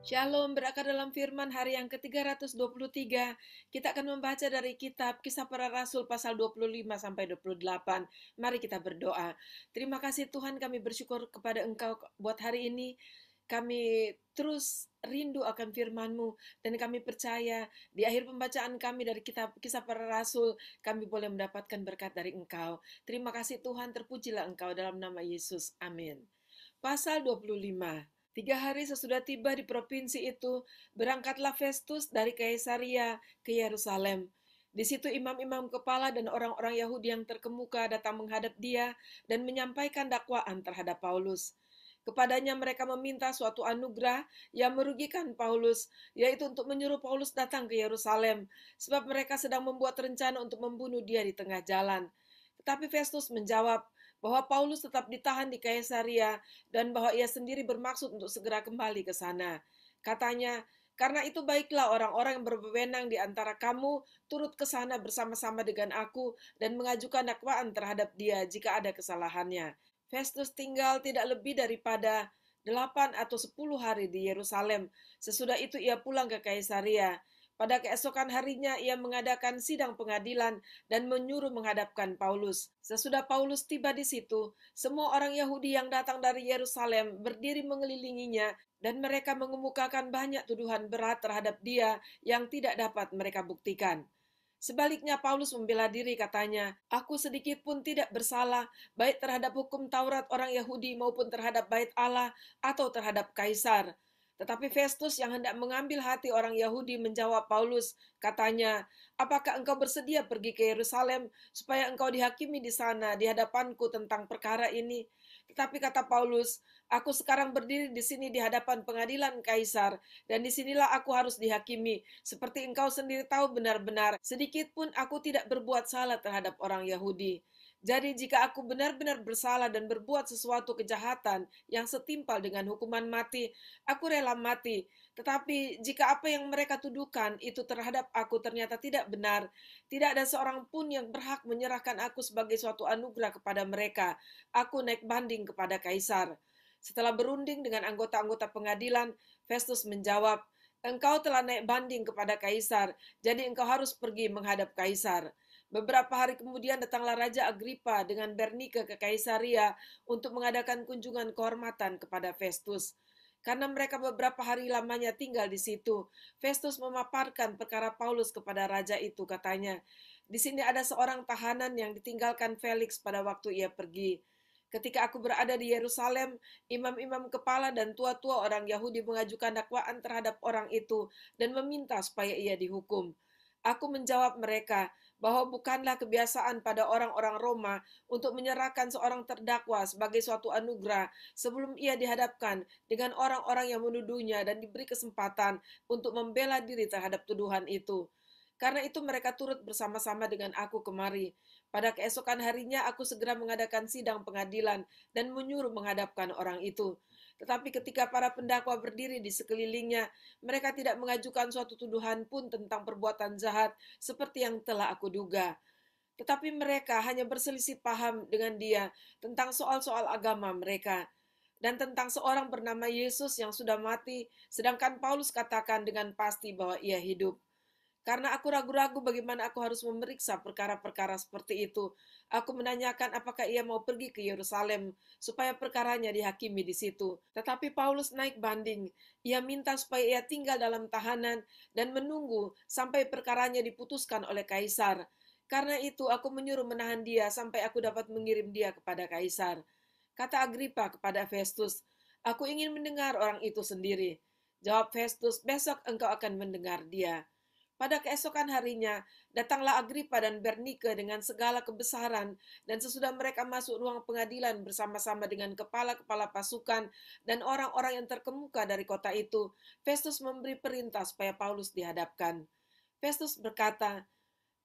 Shalom, berakar dalam firman hari yang ke-323. Kita akan membaca dari kitab Kisah Para Rasul pasal 25 sampai 28. Mari kita berdoa. Terima kasih Tuhan, kami bersyukur kepada Engkau buat hari ini. Kami terus rindu akan firman-Mu dan kami percaya di akhir pembacaan kami dari kitab Kisah Para Rasul, kami boleh mendapatkan berkat dari Engkau. Terima kasih Tuhan, terpujilah Engkau dalam nama Yesus. Amin. Pasal 25. 3 hari sesudah tiba di provinsi itu, berangkatlah Festus dari Kaisaria ke Yerusalem. Di situ imam-imam kepala dan orang-orang Yahudi yang terkemuka datang menghadap dia dan menyampaikan dakwaan terhadap Paulus. Kepadanya mereka meminta suatu anugerah yang merugikan Paulus, yaitu untuk menyuruh Paulus datang ke Yerusalem, sebab mereka sedang membuat rencana untuk membunuh dia di tengah jalan. Tetapi Festus menjawab bahwa Paulus tetap ditahan di Kaisaria dan bahwa ia sendiri bermaksud untuk segera kembali ke sana. Katanya, karena itu baiklah orang-orang yang berwenang di antara kamu turut ke sana bersama-sama dengan aku dan mengajukan dakwaan terhadap dia jika ada kesalahannya. Festus tinggal tidak lebih daripada 8 atau 10 hari di Yerusalem. Sesudah itu ia pulang ke Kaisaria. Pada keesokan harinya ia mengadakan sidang pengadilan dan menyuruh menghadapkan Paulus. Sesudah Paulus tiba di situ, semua orang Yahudi yang datang dari Yerusalem berdiri mengelilinginya dan mereka mengemukakan banyak tuduhan berat terhadap dia yang tidak dapat mereka buktikan. Sebaliknya Paulus membela diri, katanya, "Aku sedikit pun tidak bersalah, baik terhadap hukum Taurat orang Yahudi maupun terhadap bait Allah atau terhadap Kaisar." Tetapi Festus yang hendak mengambil hati orang Yahudi menjawab Paulus, katanya, "Apakah engkau bersedia pergi ke Yerusalem supaya engkau dihakimi di sana di hadapanku tentang perkara ini?" Tetapi kata Paulus, "Aku sekarang berdiri di sini di hadapan pengadilan Kaisar, dan disinilah aku harus dihakimi. Seperti engkau sendiri tahu benar-benar, sedikit pun aku tidak berbuat salah terhadap orang Yahudi. Jadi jika aku benar-benar bersalah dan berbuat sesuatu kejahatan yang setimpal dengan hukuman mati, aku rela mati. Tetapi jika apa yang mereka tuduhkan itu terhadap aku ternyata tidak benar, tidak ada seorang pun yang berhak menyerahkan aku sebagai suatu anugerah kepada mereka. Aku naik banding kepada Kaisar." Setelah berunding dengan anggota-anggota pengadilan, Festus menjawab, "Engkau telah naik banding kepada Kaisar, jadi engkau harus pergi menghadap Kaisar." Beberapa hari kemudian datanglah Raja Agripa dengan Bernike ke Kaisaria untuk mengadakan kunjungan kehormatan kepada Festus. Karena mereka beberapa hari lamanya tinggal di situ, Festus memaparkan perkara Paulus kepada raja itu, katanya, "Di sini ada seorang tahanan yang ditinggalkan Felix pada waktu ia pergi. Ketika aku berada di Yerusalem, imam-imam kepala dan tua-tua orang Yahudi mengajukan dakwaan terhadap orang itu dan meminta supaya ia dihukum. Aku menjawab mereka bahwa bukanlah kebiasaan pada orang-orang Roma untuk menyerahkan seorang terdakwa sebagai suatu anugerah sebelum ia dihadapkan dengan orang-orang yang menuduhnya dan diberi kesempatan untuk membela diri terhadap tuduhan itu. Karena itu mereka turut bersama-sama dengan aku kemari. Pada keesokan harinya aku segera mengadakan sidang pengadilan dan menyuruh menghadapkan orang itu. Tetapi ketika para pendakwa berdiri di sekelilingnya, mereka tidak mengajukan suatu tuduhan pun tentang perbuatan jahat seperti yang telah aku duga. Tetapi mereka hanya berselisih paham dengan dia tentang soal-soal agama mereka dan tentang seorang bernama Yesus yang sudah mati, sedangkan Paulus katakan dengan pasti bahwa ia hidup. Karena aku ragu-ragu bagaimana aku harus memeriksa perkara-perkara seperti itu, aku menanyakan apakah ia mau pergi ke Yerusalem supaya perkaranya dihakimi di situ. Tetapi Paulus naik banding. Ia minta supaya ia tinggal dalam tahanan dan menunggu sampai perkaranya diputuskan oleh Kaisar. Karena itu aku menyuruh menahan dia sampai aku dapat mengirim dia kepada Kaisar. Kata Agripa kepada Festus, "Aku ingin mendengar orang itu sendiri." Jawab Festus, "Besok engkau akan mendengar dia." Pada keesokan harinya, datanglah Agripa dan Bernike dengan segala kebesaran, dan sesudah mereka masuk ruang pengadilan bersama-sama dengan kepala-kepala pasukan dan orang-orang yang terkemuka dari kota itu, Festus memberi perintah supaya Paulus dihadapkan. Festus berkata,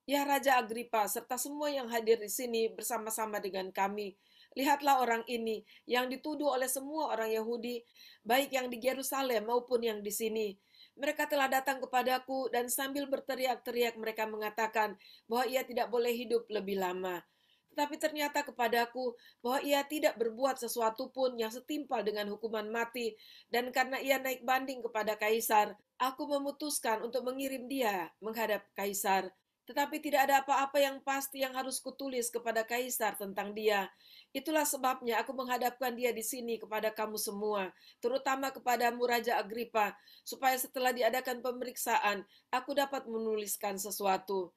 "Ya Raja Agripa, serta semua yang hadir di sini bersama-sama dengan kami, lihatlah orang ini yang dituduh oleh semua orang Yahudi, baik yang di Yerusalem maupun yang di sini. Mereka telah datang kepadaku dan sambil berteriak-teriak mereka mengatakan bahwa ia tidak boleh hidup lebih lama. Tetapi ternyata kepadaku bahwa ia tidak berbuat sesuatu pun yang setimpal dengan hukuman mati, dan karena ia naik banding kepada kaisar, aku memutuskan untuk mengirim dia menghadap kaisar. Tetapi tidak ada apa-apa yang pasti yang harus kutulis kepada kaisar tentang dia. Itulah sebabnya aku menghadapkan dia di sini kepada kamu semua, terutama kepadamu Raja Agripa, supaya setelah diadakan pemeriksaan, aku dapat menuliskan sesuatu.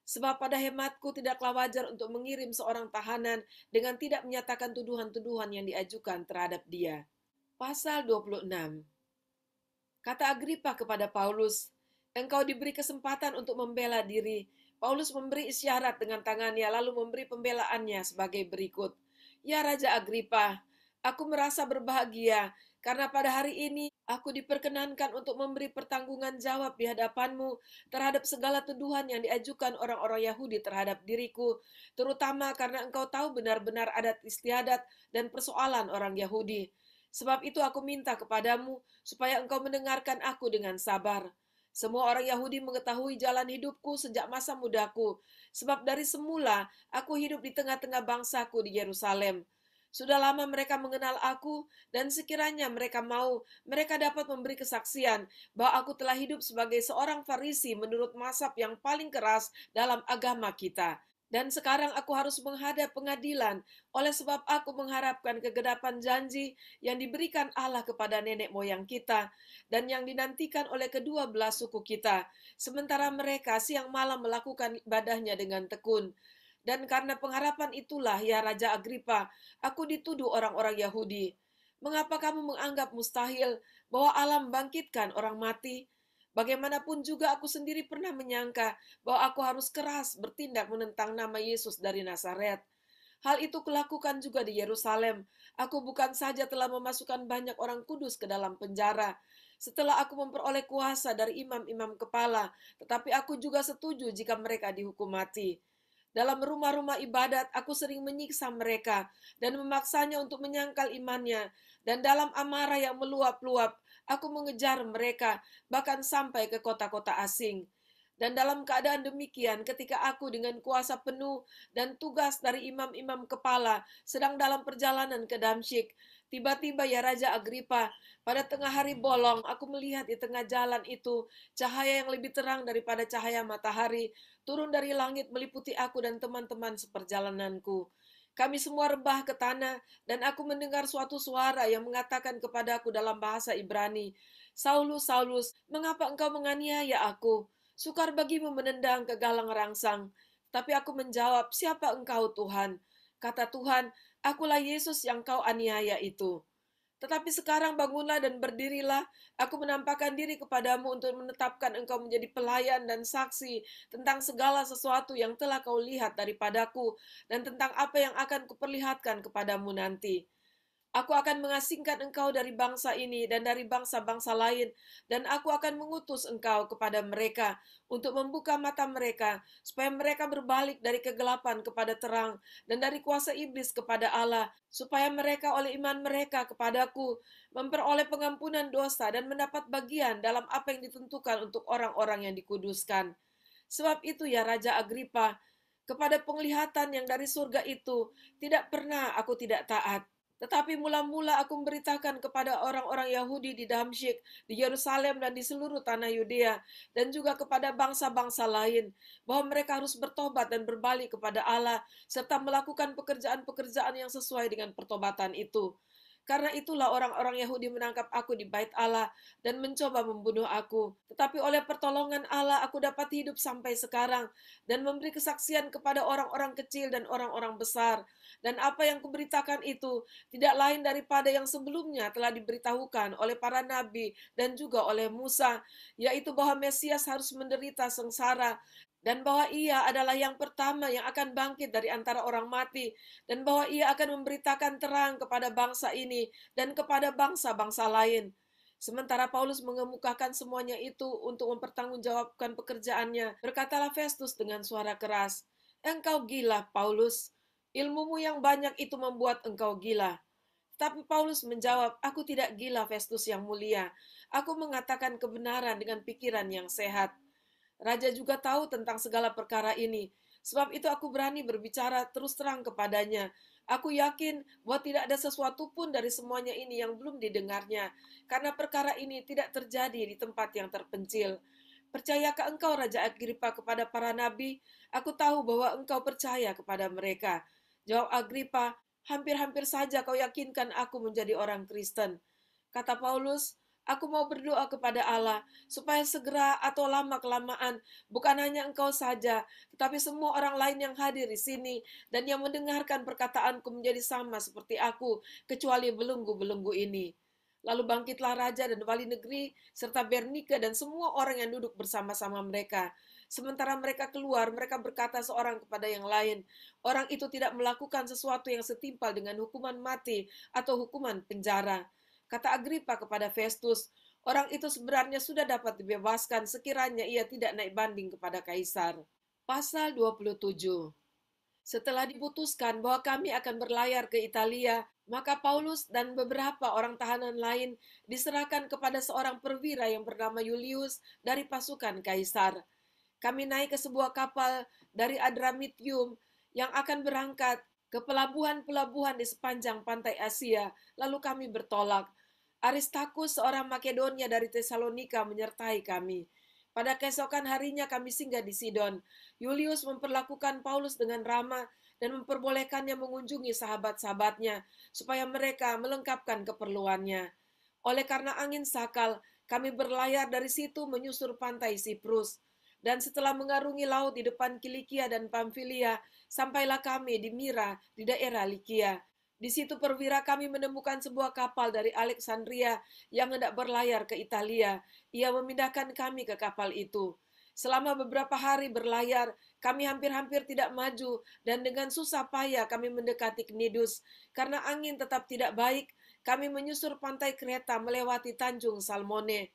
Sebab pada hematku tidaklah wajar untuk mengirim seorang tahanan dengan tidak menyatakan tuduhan-tuduhan yang diajukan terhadap dia. Pasal 26. Kata Agripa kepada Paulus, engkau diberi kesempatan untuk membela diri. Paulus memberi isyarat dengan tangannya lalu memberi pembelaannya sebagai berikut. Ya Raja Agripa, aku merasa berbahagia karena pada hari ini aku diperkenankan untuk memberi pertanggungan jawab di hadapanmu terhadap segala tuduhan yang diajukan orang-orang Yahudi terhadap diriku, terutama karena engkau tahu benar-benar adat istiadat dan persoalan orang Yahudi. Sebab itu aku minta kepadamu supaya engkau mendengarkan aku dengan sabar. Semua orang Yahudi mengetahui jalan hidupku sejak masa mudaku, sebab dari semula aku hidup di tengah-tengah bangsaku di Yerusalem. Sudah lama mereka mengenal aku, dan sekiranya mereka mau, mereka dapat memberi kesaksian bahwa aku telah hidup sebagai seorang Farisi menurut mazhab yang paling keras dalam agama kita. Dan sekarang aku harus menghadap pengadilan, oleh sebab aku mengharapkan kegenapan janji yang diberikan Allah kepada nenek moyang kita, dan yang dinantikan oleh kedua belah suku kita, sementara mereka siang malam melakukan ibadahnya dengan tekun. Dan karena pengharapan itulah, ya Raja Agripa, aku dituduh orang-orang Yahudi. Mengapa kamu menganggap mustahil bahwa Allah membangkitkan orang mati? Bagaimanapun juga aku sendiri pernah menyangka bahwa aku harus keras bertindak menentang nama Yesus dari Nazaret. Hal itu kulakukan juga di Yerusalem. Aku bukan saja telah memasukkan banyak orang kudus ke dalam penjara, setelah aku memperoleh kuasa dari imam-imam kepala, tetapi aku juga setuju jika mereka dihukum mati. Dalam rumah-rumah ibadat, aku sering menyiksa mereka dan memaksanya untuk menyangkal imannya. Dan dalam amarah yang meluap-luap, aku mengejar mereka, bahkan sampai ke kota-kota asing. Dan dalam keadaan demikian, ketika aku dengan kuasa penuh dan tugas dari imam-imam kepala sedang dalam perjalanan ke Damsyik, tiba-tiba ya Raja Agripa, pada tengah hari bolong, aku melihat di tengah jalan itu cahaya yang lebih terang daripada cahaya matahari turun dari langit meliputi aku dan teman-teman seperjalananku. Kami semua rebah ke tanah, dan aku mendengar suatu suara yang mengatakan kepadaku dalam bahasa Ibrani, Saulus, Saulus, mengapa engkau menganiaya aku? Sukar bagimu menendang ke galang rangsang. Tapi aku menjawab, siapa engkau Tuhan? Kata Tuhan, akulah Yesus yang kau aniaya itu. Tetapi sekarang bangunlah dan berdirilah, aku menampakkan diri kepadamu untuk menetapkan engkau menjadi pelayan dan saksi tentang segala sesuatu yang telah kau lihat daripadaku, dan tentang apa yang akan kuperlihatkan kepadamu nanti. Aku akan mengasingkan engkau dari bangsa ini dan dari bangsa-bangsa lain, dan aku akan mengutus engkau kepada mereka untuk membuka mata mereka, supaya mereka berbalik dari kegelapan kepada terang, dan dari kuasa iblis kepada Allah, supaya mereka oleh iman mereka kepadaku memperoleh pengampunan dosa dan mendapat bagian dalam apa yang ditentukan untuk orang-orang yang dikuduskan. Sebab itu ya Raja Agripa, kepada penglihatan yang dari surga itu, tidak pernah aku tidak taat. Tetapi mula-mula aku memberitakan kepada orang-orang Yahudi di Damsyik, di Yerusalem dan di seluruh tanah Yudea, dan juga kepada bangsa-bangsa lain, bahwa mereka harus bertobat dan berbalik kepada Allah, serta melakukan pekerjaan-pekerjaan yang sesuai dengan pertobatan itu. Karena itulah orang-orang Yahudi menangkap aku di bait Allah dan mencoba membunuh aku. Tetapi oleh pertolongan Allah aku dapat hidup sampai sekarang dan memberi kesaksian kepada orang-orang kecil dan orang-orang besar. Dan apa yang kuberitakan itu tidak lain daripada yang sebelumnya telah diberitahukan oleh para nabi dan juga oleh Musa, yaitu bahwa Mesias harus menderita sengsara dan bahwa ia adalah yang pertama yang akan bangkit dari antara orang mati, dan bahwa ia akan memberitakan terang kepada bangsa ini dan kepada bangsa-bangsa lain. Sementara Paulus mengemukakan semuanya itu untuk mempertanggungjawabkan pekerjaannya, berkatalah Festus dengan suara keras, engkau gila, Paulus. Ilmumu yang banyak itu membuat engkau gila. Tapi Paulus menjawab, aku tidak gila, Festus yang mulia. Aku mengatakan kebenaran dengan pikiran yang sehat. Raja juga tahu tentang segala perkara ini, Sebab itu aku berani berbicara terus terang kepadanya. Aku yakin bahwa tidak ada sesuatu pun dari semuanya ini yang belum didengarnya, karena perkara ini tidak terjadi di tempat yang terpencil. Percayakah engkau, Raja Agripa, kepada para nabi? Aku tahu bahwa engkau percaya kepada mereka. Jawab Agripa, hampir-hampir saja kau yakinkan aku menjadi orang Kristen. Kata Paulus, aku mau berdoa kepada Allah, supaya segera atau lama-kelamaan, bukan hanya engkau saja, tetapi semua orang lain yang hadir di sini, dan yang mendengarkan perkataanku menjadi sama seperti aku, kecuali belenggu-belenggu ini. Lalu bangkitlah raja dan wali negeri, serta Bernike dan semua orang yang duduk bersama-sama mereka. Sementara mereka keluar, mereka berkata seorang kepada yang lain, orang itu tidak melakukan sesuatu yang setimpal dengan hukuman mati atau hukuman penjara. Kata Agripa kepada Festus, orang itu sebenarnya sudah dapat dibebaskan sekiranya ia tidak naik banding kepada kaisar. Pasal 27. Setelah diputuskan bahwa kami akan berlayar ke Italia, maka Paulus dan beberapa orang tahanan lain diserahkan kepada seorang perwira yang bernama Julius dari pasukan kaisar. Kami naik ke sebuah kapal dari Adramitium yang akan berangkat ke pelabuhan-pelabuhan di sepanjang pantai Asia, lalu kami bertolak. Aristarchus, seorang Makedonia dari Tesalonika, menyertai kami. Pada keesokan harinya kami singgah di Sidon. Julius memperlakukan Paulus dengan ramah dan memperbolehkannya mengunjungi sahabat-sahabatnya, supaya mereka melengkapkan keperluannya. Oleh karena angin sakal, kami berlayar dari situ menyusur pantai Siprus. Dan setelah mengarungi laut di depan Kilikia dan Pamfilia, sampailah kami di Mira, di daerah Likia. Di situ perwira kami menemukan sebuah kapal dari Alexandria yang hendak berlayar ke Italia. Ia memindahkan kami ke kapal itu. Selama beberapa hari berlayar, kami hampir-hampir tidak maju, dan dengan susah payah kami mendekati Knidus. Karena angin tetap tidak baik, kami menyusur pantai Kreta melewati Tanjung Salmone.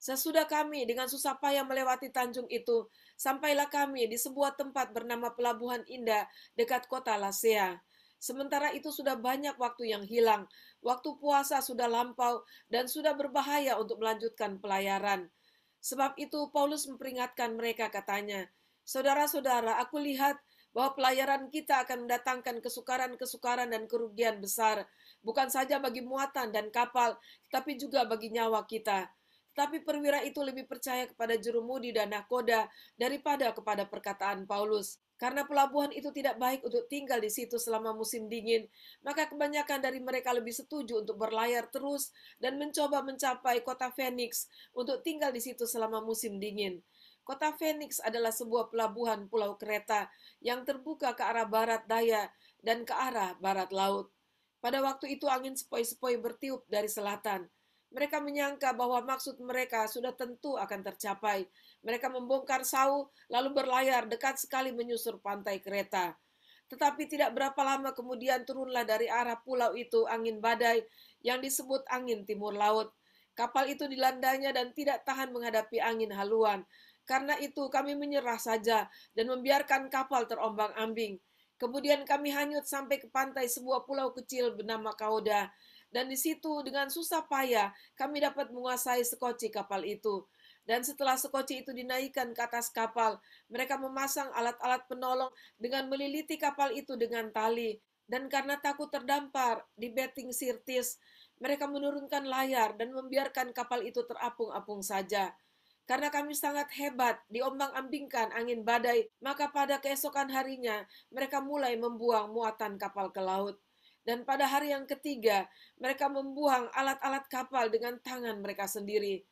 Sesudah kami dengan susah payah melewati tanjung itu, sampailah kami di sebuah tempat bernama Pelabuhan Indah dekat kota Lasea. Sementara itu sudah banyak waktu yang hilang, waktu puasa sudah lampau dan sudah berbahaya untuk melanjutkan pelayaran. Sebab itu Paulus memperingatkan mereka, katanya, saudara-saudara, aku lihat bahwa pelayaran kita akan mendatangkan kesukaran-kesukaran dan kerugian besar, bukan saja bagi muatan dan kapal, tapi juga bagi nyawa kita. Tapi perwira itu lebih percaya kepada jurumudi dan nakoda daripada kepada perkataan Paulus. Karena pelabuhan itu tidak baik untuk tinggal di situ selama musim dingin, maka kebanyakan dari mereka lebih setuju untuk berlayar terus dan mencoba mencapai kota Phoenix untuk tinggal di situ selama musim dingin. Kota Phoenix adalah sebuah pelabuhan pulau Kreta yang terbuka ke arah barat daya dan ke arah barat laut. Pada waktu itu angin sepoi-sepoi bertiup dari selatan. Mereka menyangka bahwa maksud mereka sudah tentu akan tercapai. Mereka membongkar sau, lalu berlayar dekat sekali menyusur pantai Kreta. Tetapi tidak berapa lama kemudian turunlah dari arah pulau itu angin badai yang disebut angin timur laut. Kapal itu dilandanya dan tidak tahan menghadapi angin haluan. Karena itu kami menyerah saja dan membiarkan kapal terombang-ambing. Kemudian kami hanyut sampai ke pantai sebuah pulau kecil bernama Kauda. Dan di situ dengan susah payah kami dapat menguasai sekoci kapal itu. Dan setelah sekoci itu dinaikkan ke atas kapal, mereka memasang alat-alat penolong dengan meliliti kapal itu dengan tali. Dan karena takut terdampar di beting Sirtis, mereka menurunkan layar dan membiarkan kapal itu terapung-apung saja. Karena kami sangat hebat, diombang-ambingkan angin badai, maka pada keesokan harinya mereka mulai membuang muatan kapal ke laut. Dan pada hari yang ketiga, mereka membuang alat-alat kapal dengan tangan mereka sendiri.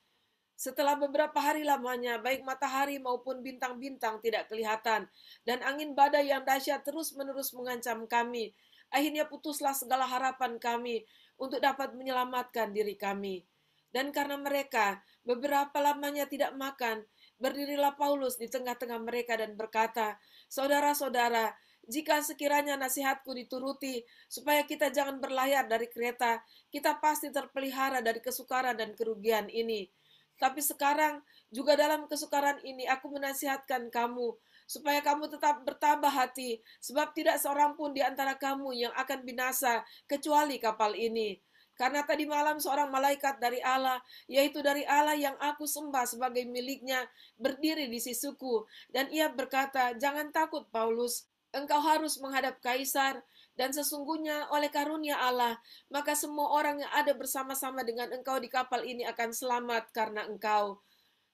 Setelah beberapa hari lamanya, baik matahari maupun bintang-bintang tidak kelihatan, dan angin badai yang dahsyat terus-menerus mengancam kami. Akhirnya putuslah segala harapan kami untuk dapat menyelamatkan diri kami. Dan karena mereka beberapa lamanya tidak makan, berdirilah Paulus di tengah-tengah mereka dan berkata, saudara-saudara, jika sekiranya nasihatku dituruti, supaya kita jangan berlayar dari Kreta, kita pasti terpelihara dari kesukaran dan kerugian ini. Tapi sekarang, juga dalam kesukaran ini, aku menasihatkan kamu, supaya kamu tetap bertabah hati, sebab tidak seorang pun di antara kamu yang akan binasa, kecuali kapal ini. Karena tadi malam seorang malaikat dari Allah, yaitu dari Allah yang aku sembah sebagai miliknya, berdiri di sisiku. Dan ia berkata, jangan takut Paulus, engkau harus menghadap Kaisar. Dan sesungguhnya oleh karunia Allah, maka semua orang yang ada bersama-sama dengan engkau di kapal ini akan selamat karena engkau.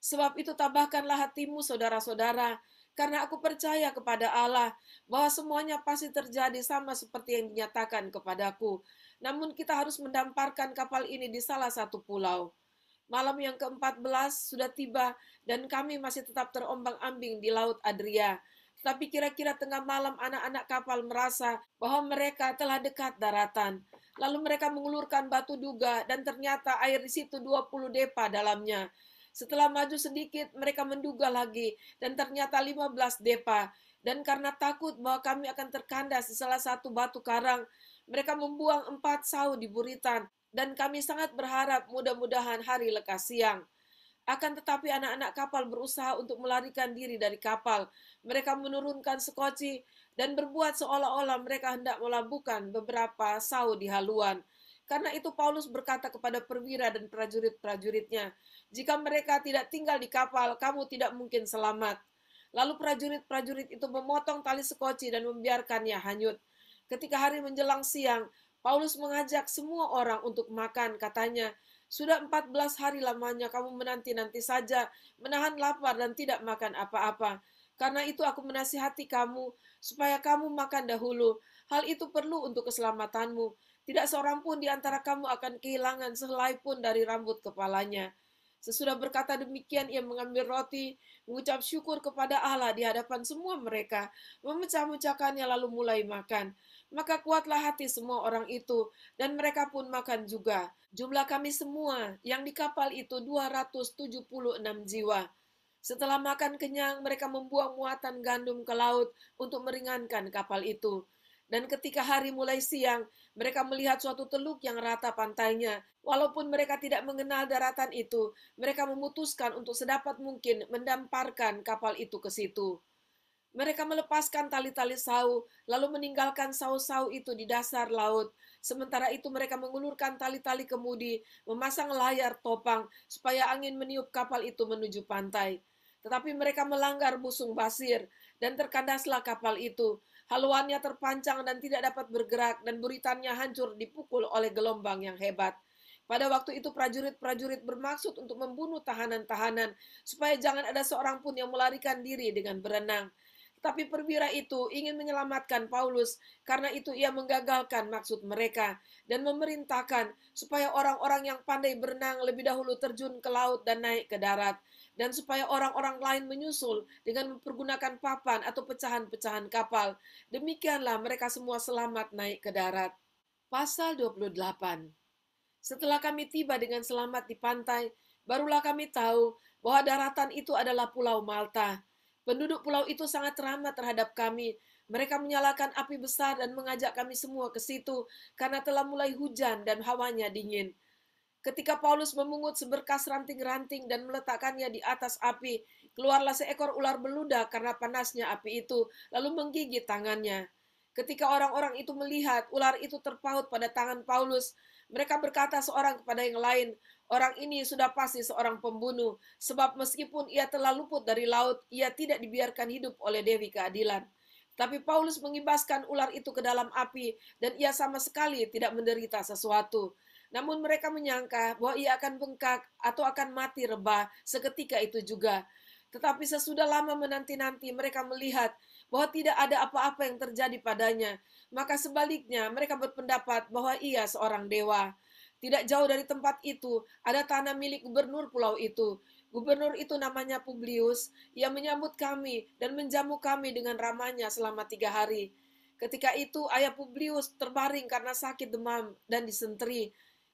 Sebab itu tabahkanlah hatimu saudara-saudara, karena aku percaya kepada Allah bahwa semuanya pasti terjadi sama seperti yang dinyatakan kepadaku. Namun kita harus mendamparkan kapal ini di salah satu pulau. Malam yang ke-14 sudah tiba dan kami masih tetap terombang-ambing di Laut Adria. Tapi kira-kira tengah malam anak-anak kapal merasa bahwa mereka telah dekat daratan. Lalu mereka mengulurkan batu duga dan ternyata air di situ 20 depa dalamnya. Setelah maju sedikit, mereka menduga lagi, dan ternyata 15 depa. Dan karena takut bahwa kami akan terkandas di salah satu batu karang, mereka membuang 4 sau di buritan, dan kami sangat berharap mudah-mudahan hari lekas siang. Akan tetapi anak-anak kapal berusaha untuk melarikan diri dari kapal. Mereka menurunkan sekoci dan berbuat seolah-olah mereka hendak melabuhkan beberapa sau di haluan. Karena itu Paulus berkata kepada perwira dan prajurit-prajuritnya, jika mereka tidak tinggal di kapal, kamu tidak mungkin selamat. Lalu prajurit-prajurit itu memotong tali sekoci dan membiarkannya hanyut. Ketika hari menjelang siang, Paulus mengajak semua orang untuk makan, katanya, sudah 14 hari lamanya kamu menanti-nanti saja, menahan lapar dan tidak makan apa-apa. Karena itu aku menasihati kamu, supaya kamu makan dahulu. Hal itu perlu untuk keselamatanmu. Tidak seorang pun di antara kamu akan kehilangan sehelai pun dari rambut kepalanya. Sesudah berkata demikian, ia mengambil roti, mengucap syukur kepada Allah di hadapan semua mereka, memecah-mecahkannya lalu mulai makan. Maka kuatlah hati semua orang itu, dan mereka pun makan juga. Jumlah kami semua yang di kapal itu 276 jiwa. Setelah makan kenyang, mereka membuang muatan gandum ke laut untuk meringankan kapal itu. Dan ketika hari mulai siang, mereka melihat suatu teluk yang rata pantainya. Walaupun mereka tidak mengenal daratan itu, mereka memutuskan untuk sedapat mungkin mendamparkan kapal itu ke situ. Mereka melepaskan tali-tali sau, lalu meninggalkan sau-sau itu di dasar laut. Sementara itu mereka mengulurkan tali-tali kemudi, memasang layar topang, supaya angin meniup kapal itu menuju pantai. Tetapi mereka melanggar busung basir, dan terkandaslah kapal itu. Haluannya terpancang dan tidak dapat bergerak, dan buritannya hancur dipukul oleh gelombang yang hebat. Pada waktu itu prajurit-prajurit bermaksud untuk membunuh tahanan-tahanan, supaya jangan ada seorang pun yang melarikan diri dengan berenang. Tapi perwira itu ingin menyelamatkan Paulus, karena itu ia menggagalkan maksud mereka dan memerintahkan supaya orang-orang yang pandai berenang lebih dahulu terjun ke laut dan naik ke darat, dan supaya orang-orang lain menyusul dengan mempergunakan papan atau pecahan-pecahan kapal. Demikianlah mereka semua selamat naik ke darat. Pasal 28. Setelah kami tiba dengan selamat di pantai, barulah kami tahu bahwa daratan itu adalah Pulau Malta. Penduduk pulau itu sangat ramah terhadap kami. Mereka menyalakan api besar dan mengajak kami semua ke situ karena telah mulai hujan dan hawanya dingin. Ketika Paulus memungut seberkas ranting-ranting dan meletakkannya di atas api, keluarlah seekor ular beludak karena panasnya api itu, lalu menggigit tangannya. Ketika orang-orang itu melihat ular itu terpaut pada tangan Paulus, mereka berkata seorang kepada yang lain, orang ini sudah pasti seorang pembunuh, sebab meskipun ia telah luput dari laut, ia tidak dibiarkan hidup oleh Dewi Keadilan. Tapi Paulus mengibaskan ular itu ke dalam api, dan ia sama sekali tidak menderita sesuatu. Namun mereka menyangka bahwa ia akan bengkak atau akan mati rebah seketika itu juga. Tetapi sesudah lama menanti-nanti mereka melihat bahwa tidak ada apa-apa yang terjadi padanya. Maka sebaliknya mereka berpendapat bahwa ia seorang dewa. Tidak jauh dari tempat itu ada tanah milik gubernur pulau itu. Gubernur itu namanya Publius. Ia menyambut kami dan menjamu kami dengan ramahnya selama 3 hari. Ketika itu ayah Publius terbaring karena sakit demam dan disenteri.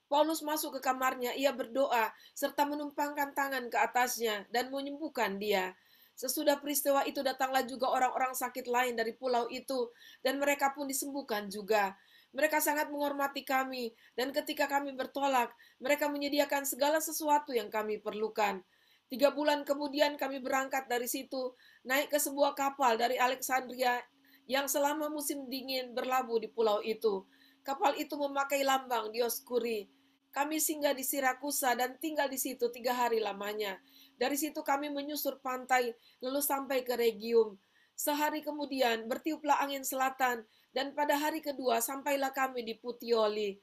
Paulus masuk ke kamarnya, ia berdoa, serta menumpangkan tangan ke atasnya dan menyembuhkan dia. Sesudah peristiwa itu datanglah juga orang-orang sakit lain dari pulau itu, dan mereka pun disembuhkan juga. Mereka sangat menghormati kami, dan ketika kami bertolak, mereka menyediakan segala sesuatu yang kami perlukan. 3 bulan kemudian kami berangkat dari situ, naik ke sebuah kapal dari Alexandria yang selama musim dingin berlabuh di pulau itu. Kapal itu memakai lambang Dioskuri. kami singgah di Sirakusa dan tinggal di situ 3 hari lamanya. Dari situ kami menyusur pantai, lalu sampai ke Regium. Sehari kemudian bertiuplah angin selatan, dan pada hari kedua sampailah kami di Puteoli.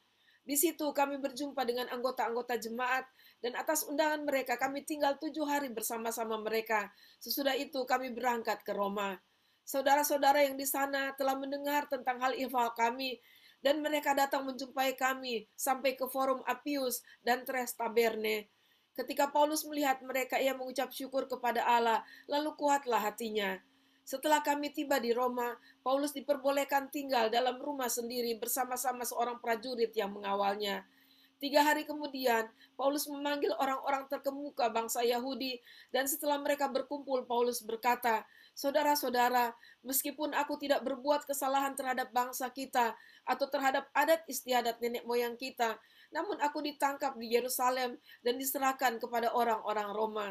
Di situ kami berjumpa dengan anggota-anggota jemaat, dan atas undangan mereka kami tinggal 7 hari bersama-sama mereka. Sesudah itu kami berangkat ke Roma. Saudara-saudara yang di sana telah mendengar tentang hal ihwal kami, dan mereka datang menjumpai kami sampai ke Forum Appius dan Tres Taberne. Ketika Paulus melihat mereka, ia mengucap syukur kepada Allah, lalu kuatlah hatinya. Setelah kami tiba di Roma, Paulus diperbolehkan tinggal dalam rumah sendiri bersama-sama seorang prajurit yang mengawalnya. 3 hari kemudian, Paulus memanggil orang-orang terkemuka bangsa Yahudi, dan setelah mereka berkumpul, Paulus berkata, "Saudara-saudara, meskipun aku tidak berbuat kesalahan terhadap bangsa kita, atau terhadap adat istiadat nenek moyang kita, namun aku ditangkap di Yerusalem dan diserahkan kepada orang-orang Roma.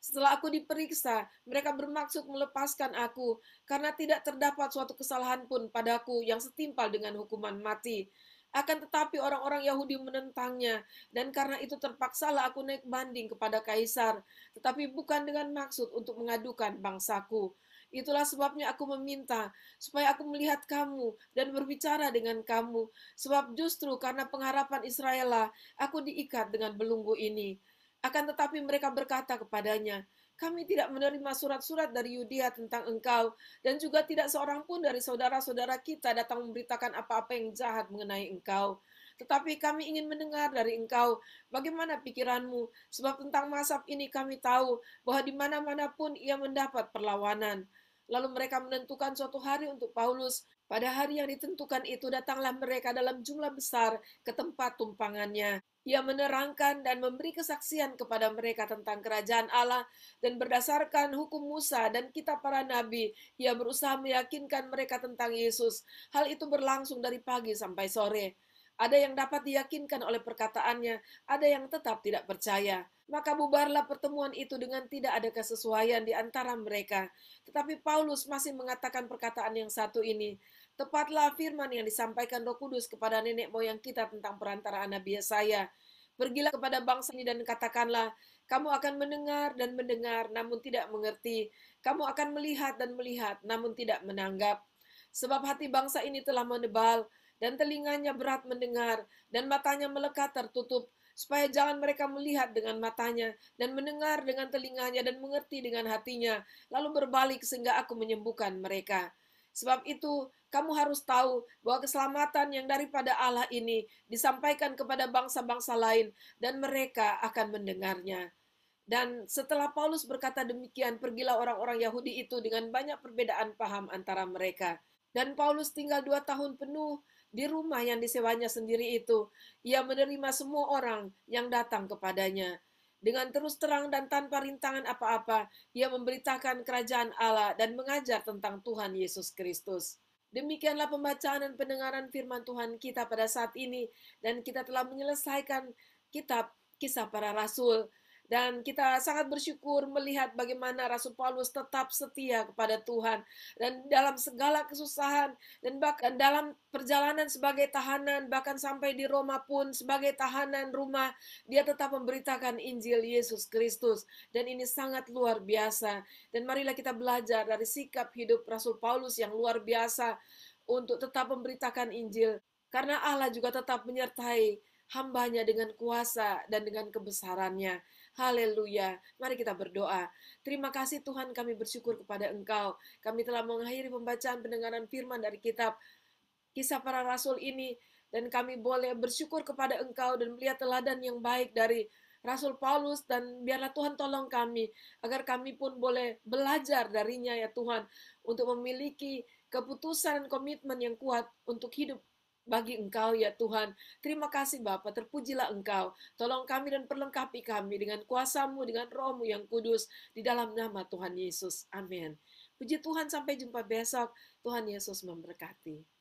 Setelah aku diperiksa, mereka bermaksud melepaskan aku, karena tidak terdapat suatu kesalahan pun padaku yang setimpal dengan hukuman mati. Akan tetapi orang-orang Yahudi menentangnya, dan karena itu terpaksalah aku naik banding kepada Kaisar, tetapi bukan dengan maksud untuk mengadukan bangsaku. Itulah sebabnya aku meminta supaya aku melihat kamu dan berbicara dengan kamu, sebab justru karena pengharapan Israel lah aku diikat dengan belenggu ini." Akan tetapi mereka berkata kepadanya, "Kami tidak menerima surat-surat dari Yudea tentang engkau, dan juga tidak seorang pun dari saudara-saudara kita datang memberitakan apa-apa yang jahat mengenai engkau. Tetapi kami ingin mendengar dari engkau bagaimana pikiranmu, sebab tentang mazhab ini kami tahu bahwa di mana-mana pun ia mendapat perlawanan." Lalu mereka menentukan suatu hari untuk Paulus. Pada hari yang ditentukan itu datanglah mereka dalam jumlah besar ke tempat tumpangannya. Ia menerangkan dan memberi kesaksian kepada mereka tentang kerajaan Allah, dan berdasarkan hukum Musa dan kitab para nabi, ia berusaha meyakinkan mereka tentang Yesus. Hal itu berlangsung dari pagi sampai sore. Ada yang dapat diyakinkan oleh perkataannya, ada yang tetap tidak percaya. Maka bubarlah pertemuan itu dengan tidak ada kesesuaian di antara mereka. Tetapi Paulus masih mengatakan perkataan yang satu ini, "Tepatlah firman yang disampaikan Roh Kudus kepada nenek moyang kita tentang perantaraan Nabi Yesaya. Pergilah kepada bangsa ini dan katakanlah, kamu akan mendengar dan mendengar, namun tidak mengerti. Kamu akan melihat dan melihat, namun tidak menanggap. Sebab hati bangsa ini telah menebal, dan telinganya berat mendengar, dan matanya melekat tertutup, supaya jangan mereka melihat dengan matanya, dan mendengar dengan telinganya, dan mengerti dengan hatinya, lalu berbalik sehingga aku menyembuhkan mereka. Sebab itu, kamu harus tahu bahwa keselamatan yang daripada Allah ini disampaikan kepada bangsa-bangsa lain, dan mereka akan mendengarnya." Dan setelah Paulus berkata demikian, pergilah orang-orang Yahudi itu dengan banyak perbedaan paham antara mereka. Dan Paulus tinggal 2 tahun penuh di rumah yang disewanya sendiri itu. Ia menerima semua orang yang datang kepadanya. Dengan terus terang dan tanpa rintangan apa-apa, ia memberitakan kerajaan Allah dan mengajar tentang Tuhan Yesus Kristus. Demikianlah pembacaan dan pendengaran firman Tuhan kita pada saat ini, dan kita telah menyelesaikan kitab Kisah Para Rasul. Dan kita sangat bersyukur melihat bagaimana Rasul Paulus tetap setia kepada Tuhan, dan dalam segala kesusahan, dan bahkan dalam perjalanan sebagai tahanan, bahkan sampai di Roma pun sebagai tahanan rumah, dia tetap memberitakan Injil Yesus Kristus. Dan ini sangat luar biasa. Dan marilah kita belajar dari sikap hidup Rasul Paulus yang luar biasa untuk tetap memberitakan Injil, karena Allah juga tetap menyertai hambanya dengan kuasa dan dengan kebesarannya. Haleluya. Mari kita berdoa. Terima kasih Tuhan, kami bersyukur kepada Engkau. Kami telah mengakhiri pembacaan pendengaran firman dari kitab Kisah Para Rasul ini, dan kami boleh bersyukur kepada Engkau dan melihat teladan yang baik dari Rasul Paulus, dan biarlah Tuhan tolong kami agar kami pun boleh belajar darinya ya Tuhan, untuk memiliki keputusan dan komitmen yang kuat untuk hidup bagi Engkau ya Tuhan. Terima kasih Bapa, terpujilah Engkau. Tolong kami dan perlengkapi kami dengan kuasa-Mu, dengan Roh-Mu yang kudus, di dalam nama Tuhan Yesus. Amin. Puji Tuhan, sampai jumpa besok. Tuhan Yesus memberkati.